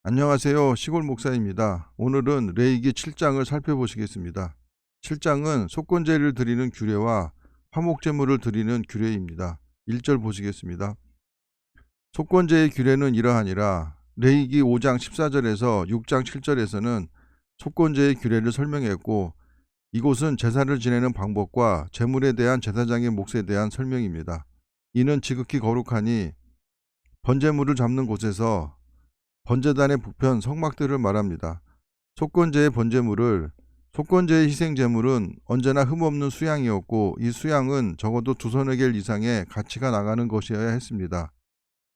안녕하세요. 시골 목사입니다. 오늘은 레위기 7장을 살펴보시겠습니다. 7장은 속건제를 드리는 규례와 화목제물을 드리는 규례입니다. 1절 보시겠습니다. 속건제의 규례는 이러하니라. 레위기 5장 14절에서 6장 7절에서는 속건제의 규례를 설명했고, 이곳은 제사를 지내는 방법과 제물에 대한 제사장의 몫에 대한 설명입니다. 이는 지극히 거룩하니 번제물을 잡는 곳에서 번제단의 북편 성막들을 말합니다. 속건제의 속건제의 희생제물은 언제나 흠없는 수양이었고, 이 수양은 적어도 2서너 이상의 가치가 나가는 것이어야 했습니다.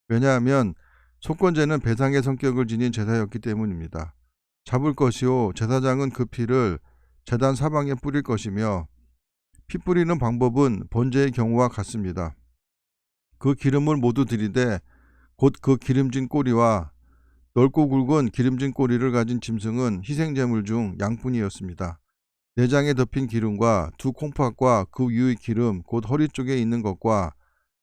왜냐하면 속건제는 배상의 성격을 지닌 제사였기 때문입니다. 잡을 것이요, 제사장은 그 피를 제단 사방에 뿌릴 것이며, 피 뿌리는 방법은 번제의 경우와 같습니다. 그 기름을 모두 들이되 곧 그 기름진 꼬리와 넓고 굵은 기름진 꼬리를 가진 짐승은 희생제물 중 양뿐이었습니다. 내장에 덮인 기름과 두 콩팥과 그 위의 기름 곧 허리 쪽에 있는 것과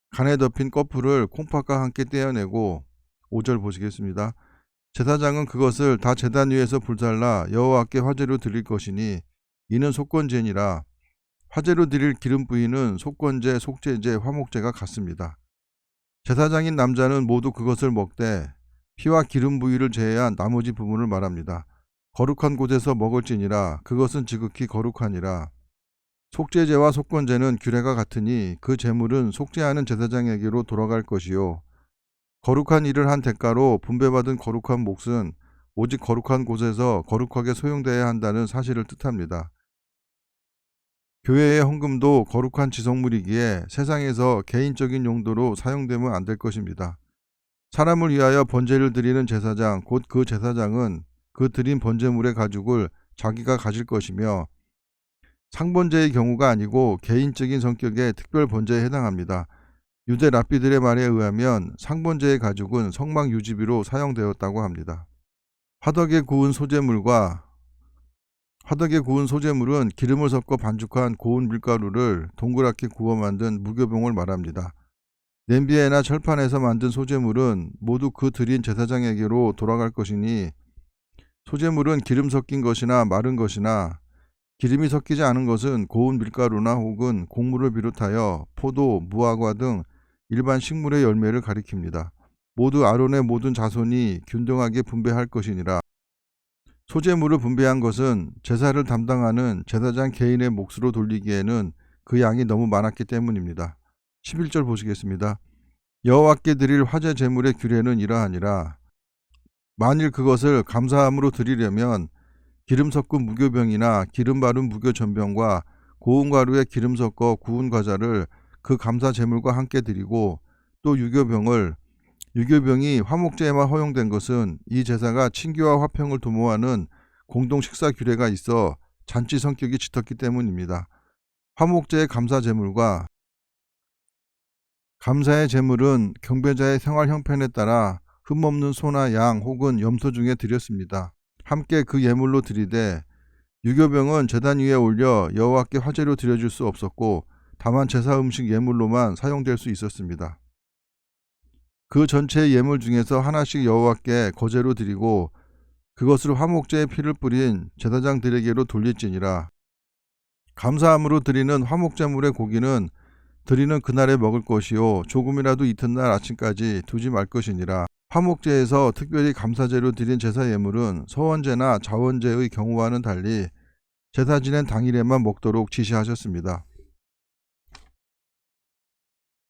간에 덮인 꺼풀을 콩팥과 함께 떼어내고 5절 보시겠습니다. 제사장은 그것을 다 제단 위에서 불살라 여호와께 화제로 드릴 것이니 이는 속건제니라. 화제로 드릴 기름 부위는 속건제, 속죄제, 화목제가 같습니다. 제사장인 남자는 모두 그것을 먹되 피와 기름 부위를 제외한 나머지 부분을 말합니다. 거룩한 곳에서 먹을지니라. 그것은 지극히 거룩하니라. 속죄제와 속건제는 규례가 같으니 그 제물은 속죄하는 제사장에게로 돌아갈 것이요, 거룩한 일을 한 대가로 분배받은 거룩한 몫은 오직 거룩한 곳에서 거룩하게 소용되어야 한다는 사실을 뜻합니다. 교회의 헌금도 거룩한 지성물이기에 세상에서 개인적인 용도로 사용되면 안 될 것입니다. 사람을 위하여 번제를 드리는 제사장, 곧 그 제사장은 그 드린 번제물의 가죽을 자기가 가질 것이며, 상번제의 경우가 아니고 개인적인 성격의 특별 번제에 해당합니다. 유대 랍비들의 말에 의하면 상번제의 가죽은 성막 유지비로 사용되었다고 합니다. 화덕에 구운 소재물은 기름을 섞어 반죽한 고운 밀가루를 동그랗게 구워 만든 무교병을 말합니다. 냄비에나 철판에서 만든 소재물은 모두 그 드린 제사장에게로 돌아갈 것이니, 소재물은 기름 섞인 것이나 마른 것이나 기름이 섞이지 않은 것은 고운 밀가루나 혹은 곡물을 비롯하여 포도, 무화과 등 일반 식물의 열매를 가리킵니다. 모두 아론의 모든 자손이 균등하게 분배할 것이니라. 소재물을 분배한 것은 제사를 담당하는 제사장 개인의 몫으로 돌리기에는 그 양이 너무 많았기 때문입니다. 11절 보시겠습니다. 여호와께 드릴 화제 제물의 규례는 이러하니라. 만일 그것을 감사함으로 드리려면 기름 섞은 무교병이나 기름 바른 무교 전병과 고운 가루에 기름 섞어 구운 과자를 그 감사 제물과 함께 드리고, 또 유교병이 화목제에만 허용된 것은 이 제사가 친교와 화평을 도모하는 공동 식사 규례가 있어 잔치 성격이 짙었기 때문입니다. 화목제의 감사 제물과 감사의 제물은 경배자의 생활 형편에 따라 흠없는 소나 양 혹은 염소 중에 드렸습니다. 함께 그 예물로 드리되, 유교병은 제단 위에 올려 여호와께 화제로 드려줄 수 없었고 다만 제사 음식 예물로만 사용될 수 있었습니다. 그 전체의 예물 중에서 하나씩 여호와께 거제로 드리고 그것을 화목제의 피를 뿌린 제사장들에게로 돌릴지니라. 감사함으로 드리는 화목제물의 고기는 드리는 그날에 먹을 것이요, 조금이라도 이튿날 아침까지 두지 말 것이니라. 화목제에서 특별히 감사제로 드린 제사 예물은 서원제나 자원제의 경우와는 달리 제사 지낸 당일에만 먹도록 지시하셨습니다.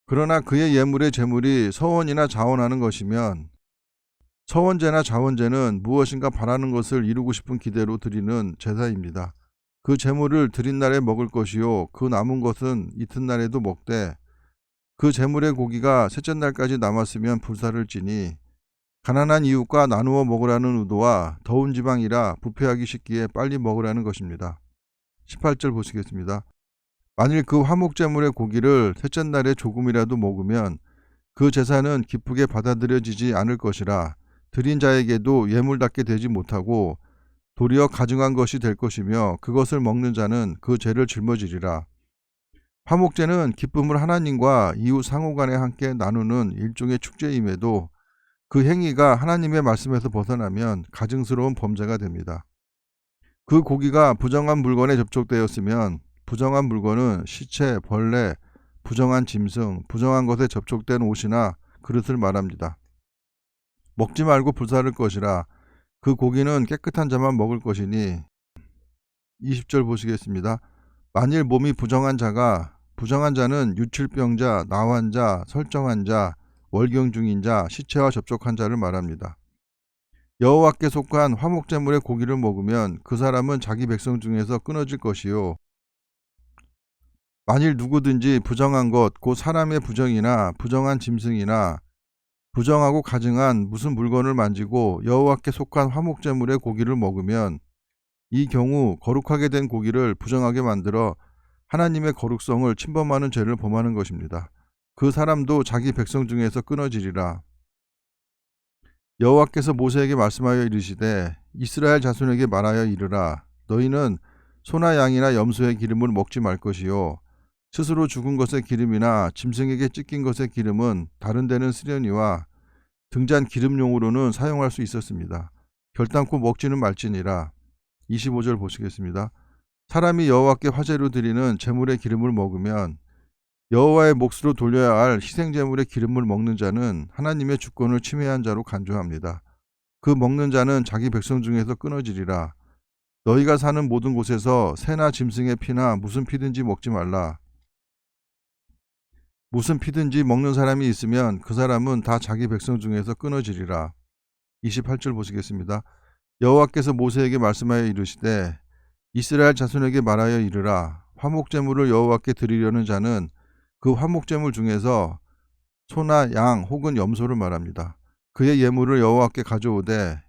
그러나 그의 예물의 제물이 서원이나 자원하는 것이면 서원제나 자원제는 무엇인가 바라는 것을 이루고 싶은 기대로 드리는 제사입니다. 그 제물을 드린 날에 먹을 것이요, 그 남은 것은 이튿날에도 먹되, 그 제물의 고기가 셋째 날까지 남았으면 불사를 지니 가난한 이웃과 나누어 먹으라는 의도와 더운 지방이라 부패하기 쉽기에 빨리 먹으라는 것입니다. 18절 보시겠습니다. 만일 그 화목제물의 고기를 셋째 날에 조금이라도 먹으면 그 제사는 기쁘게 받아들여지지 않을 것이라 드린 자에게도 예물답게 되지 못하고 도리어 가증한 것이 될 것이며, 그것을 먹는 자는 그 죄를 짊어지리라. 화목제는 기쁨을 하나님과 이웃 상호간에 함께 나누는 일종의 축제임에도 그 행위가 하나님의 말씀에서 벗어나면 가증스러운 범죄가 됩니다. 그 고기가 부정한 물건에 접촉되었으면 부정한 물건은 시체, 벌레, 부정한 짐승, 부정한 것에 접촉된 옷이나 그릇을 말합니다. 먹지 말고 불사를 것이라. 그 고기는 깨끗한 자만 먹을 것이니. 20절 보시겠습니다. 만일 몸이 부정한 자는 유칠병자, 나환자, 설정한 자, 월경 중인 자, 시체와 접촉한 자를 말합니다. 여호와께 속한 화목제물의 고기를 먹으면 그 사람은 자기 백성 중에서 끊어질 것이요. 만일 누구든지 부정한 것, 곧 사람의 부정이나 부정한 짐승이나 부정하고 가증한 무슨 물건을 만지고 여호와께 속한 화목제물의 고기를 먹으면 이 경우 거룩하게 된 고기를 부정하게 만들어 하나님의 거룩성을 침범하는 죄를 범하는 것입니다. 그 사람도 자기 백성 중에서 끊어지리라. 여호와께서 모세에게 말씀하여 이르시되 이스라엘 자손에게 말하여 이르라. 너희는 소나 양이나 염소의 기름을 먹지 말 것이요. 스스로 죽은 것의 기름이나 짐승에게 찢긴 것의 기름은 다른 데는 쓰려니와 등잔 기름용으로는 사용할 수 있었습니다. 결단코 먹지는 말지니라. 25절 보시겠습니다. 사람이 여호와께 화제로 드리는 제물의 기름을 먹으면 여호와의 몫으로 돌려야 할 희생제물의 기름을 먹는 자는 하나님의 주권을 침해한 자로 간주합니다. 그 먹는 자는 자기 백성 중에서 끊어지리라. 너희가 사는 모든 곳에서 새나 짐승의 피나 무슨 피든지 먹지 말라. 무슨 피든지 먹는 사람이 있으면 그 사람은 다 자기 백성 중에서 끊어지리라. 28절 보시겠습니다. 여호와께서 모세에게 말씀하여 이르시되 이스라엘 자손에게 말하여 이르라. 화목제물을 여호와께 드리려는 자는 그 화목제물 중에서 소나 양 혹은 염소를 말합니다. 그의 예물을 여호와께 가져오되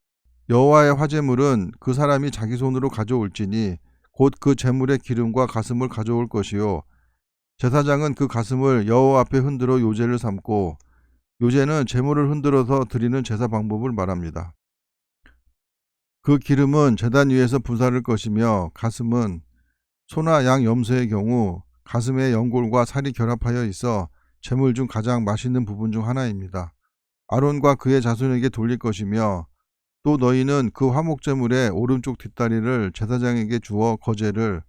여호와의 화제물은 그 사람이 자기 손으로 가져올지니 곧 그 제물의 기름과 가슴을 가져올 것이요. 제사장은 그 가슴을 여호와 앞에 흔들어 요제를 삼고, 요제는 제물을 흔들어서 드리는 제사 방법을 말합니다. 그 기름은 제단 위에서 분사를 것이며, 가슴은 소나 양 염소의 경우 가슴의 연골과 살이 결합하여 있어 제물 중 가장 맛있는 부분 중 하나입니다. 아론과 그의 자손에게 돌릴 것이며, 또 너희는 그 화목제물의 오른쪽 뒷다리를 제사장에게 주어 거제를,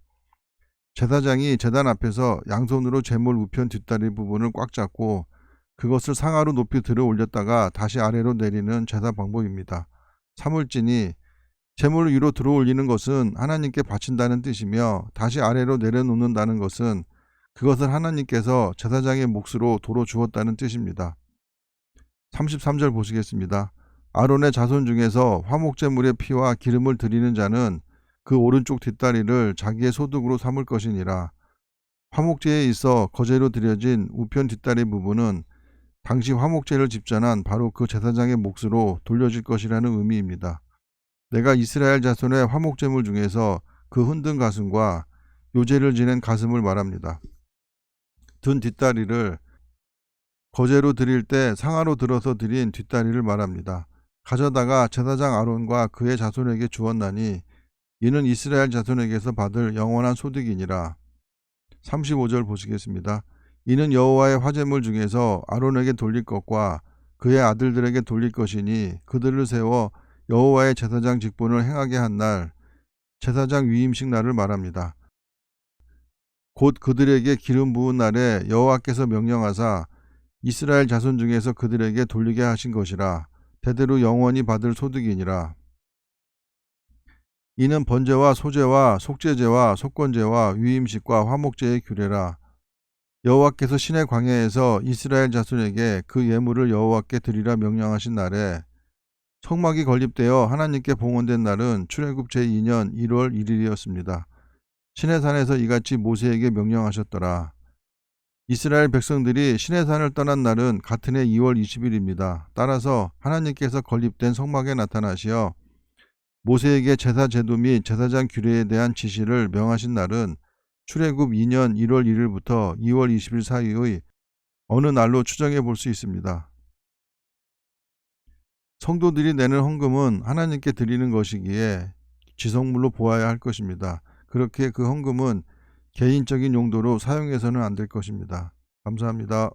제사장이 제단 앞에서 양손으로 제물 우편 뒷다리 부분을 꽉 잡고 그것을 상하로 높이 들어 올렸다가 다시 아래로 내리는 제사 방법입니다. 사물진이 제물을 위로 들어 올리는 것은 하나님께 바친다는 뜻이며, 다시 아래로 내려놓는다는 것은 그것을 하나님께서 제사장의 몫으로 도로 주었다는 뜻입니다. 33절 보시겠습니다. 아론의 자손 중에서 화목제물의 피와 기름을 드리는 자는 그 오른쪽 뒷다리를 자기의 소득으로 삼을 것이니라. 화목제에 있어 거제로 드려진 우편 뒷다리 부분은 당시 화목제를 집전한 바로 그 제사장의 몫으로 돌려질 것이라는 의미입니다. 내가 이스라엘 자손의 화목제물 중에서 그 흔든 가슴과 요제를 지낸 가슴을 말합니다. 든 뒷다리를 거제로 드릴 때 상하로 들어서 드린 뒷다리를 말합니다. 가져다가 제사장 아론과 그의 자손에게 주었나니 이는 이스라엘 자손에게서 받을 영원한 소득이니라. 35절 보시겠습니다. 이는 여호와의 화제물 중에서 아론에게 돌릴 것과 그의 아들들에게 돌릴 것이니 그들을 세워 여호와의 제사장 직분을 행하게 한 날, 제사장 위임식 날을 말합니다. 곧 그들에게 기름 부은 날에 여호와께서 명령하사 이스라엘 자손 중에서 그들에게 돌리게 하신 것이라. 대대로 영원히 받을 소득이니라. 이는 번제와 소제와 속죄제와 속건제와 위임식과 화목제의 규례라. 여호와께서 시내 광야에서 이스라엘 자손에게 그 예물을 여호와께 드리라 명령하신 날에 성막이 건립되어 하나님께 봉헌된 날은 출애굽 제2년 1월 1일이었습니다. 시내산에서 이같이 모세에게 명령하셨더라. 이스라엘 백성들이 시내산을 떠난 날은 같은 해 2월 20일입니다. 따라서 하나님께서 건립된 성막에 나타나시어 모세에게 제사 제도 및 제사장 규례에 대한 지시를 명하신 날은 출애굽 2년 1월 1일부터 2월 20일 사이의 어느 날로 추정해 볼 수 있습니다. 성도들이 내는 헌금은 하나님께 드리는 것이기에 지성물로 보아야 할 것입니다. 그렇게 그 헌금은 개인적인 용도로 사용해서는 안 될 것입니다. 감사합니다.